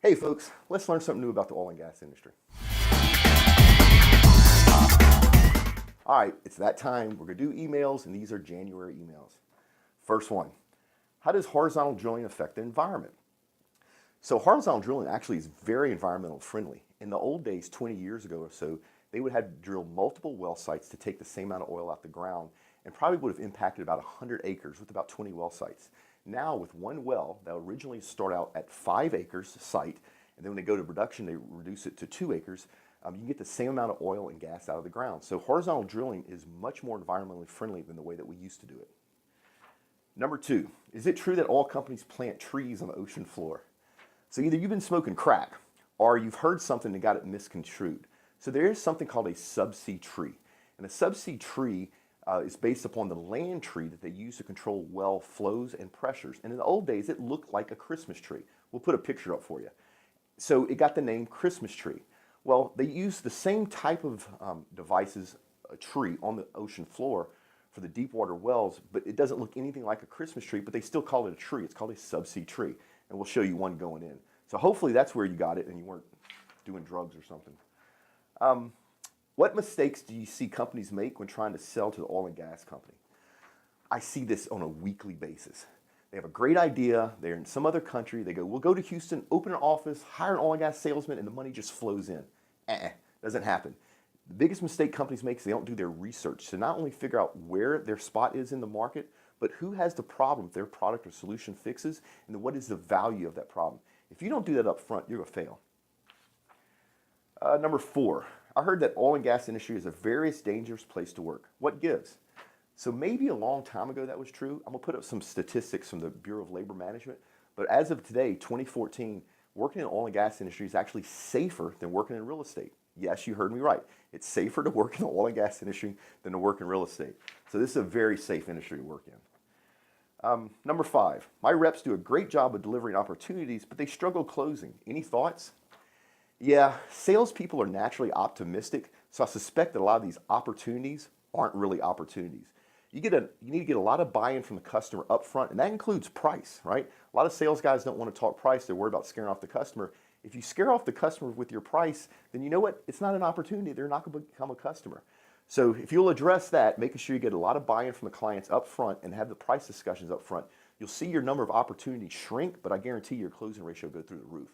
Hey folks, let's learn something new about the oil and gas industry. All right, it's that time. We're gonna do emails, and these are January emails. First one, how does horizontal drilling affect the environment? So horizontal drilling actually is very environmental friendly. In the old days, 20 years ago or so, they would have to drill multiple well sites to take the same amount of oil out the ground and probably would have impacted about 100 acres with about 20 well sites. Now with one well, that originally start out at 5 acres site, and then when they go to production, they reduce it to 2 acres, you can get the same amount of oil and gas out of the ground. So horizontal drilling is much more environmentally friendly than the way that we used to do it. Number two, is it true that all companies plant trees on the ocean floor? So either you've been smoking crack or you've heard something that got it misconstrued. So there is something called a subsea tree. And a subsea tree is based upon the land tree that they use to control well flows and pressures. And in the old days, it looked like a Christmas tree. We'll put a picture up for you. So it got the name Christmas tree. Well, they use the same type of devices, a tree, on the ocean floor for the deep water wells, but it doesn't look anything like a Christmas tree, but they still call it a tree. It's called a subsea tree. And we'll show you one going in. So hopefully that's where you got it and you weren't doing drugs or something. What mistakes do you see companies make when trying to sell to the oil and gas company? I see this on a weekly basis. They have a great idea, they're in some other country, they go, we'll go to Houston, open an office, hire an oil and gas salesman, and the money just flows in. Doesn't happen. The biggest mistake companies make is they don't do their research to not only figure out where their spot is in the market, but who has the problem their product or solution fixes, and then what is the value of that problem. If you don't do that up front, you're gonna fail. Number four, I heard that oil and gas industry is a very dangerous place to work. What gives? So maybe a long time ago that was true. I'm gonna put up some statistics from the Bureau of Labor Management, but as of today, 2014, working in the oil and gas industry is actually safer than working in real estate. Yes, you heard me right. It's safer to work in the oil and gas industry than to work in real estate. So this is a very safe industry to work in. Number five, my reps do a great job of delivering opportunities, but they struggle closing. Any thoughts? Yeah, salespeople are naturally optimistic, so I suspect that a lot of these opportunities aren't really opportunities. You need to get a lot of buy-in from the customer up front, and that includes price, right? A lot of sales guys don't want to talk price, they're worried about scaring off the customer. If you scare off the customer with your price, then you know what? It's not an opportunity, they're not going to become a customer. So if you'll address that, making sure you get a lot of buy-in from the clients up front and have the price discussions up front, you'll see your number of opportunities shrink, but I guarantee your closing ratio will go through the roof.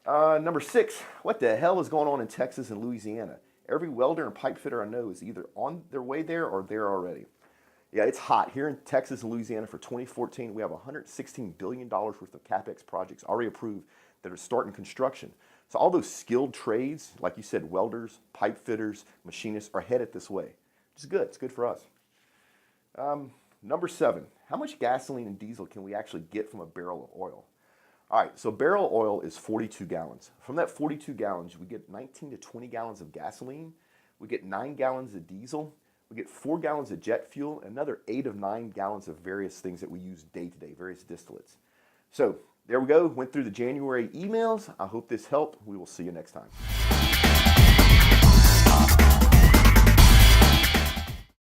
Number six, what the hell is going on in Texas and Louisiana? Every welder and pipe fitter I know is either on their way there or there already. Yeah, it's hot. Here in Texas and Louisiana for 2014, we have $116 billion worth of CapEx projects already approved that are starting construction. So all those skilled trades, like you said, welders, pipe fitters, machinists, are headed this way, which is good. It's good for us. Number seven, how much gasoline and diesel can we actually get from a barrel of oil? All right, so a barrel of oil is 42 gallons. From that 42 gallons, we get 19 to 20 gallons of gasoline, we get 9 gallons of diesel, we get 4 gallons of jet fuel, and another 8 of 9 gallons of various things that we use day to day, various distillates. So there we go, went through the January emails. I hope this helped. We will see you next time.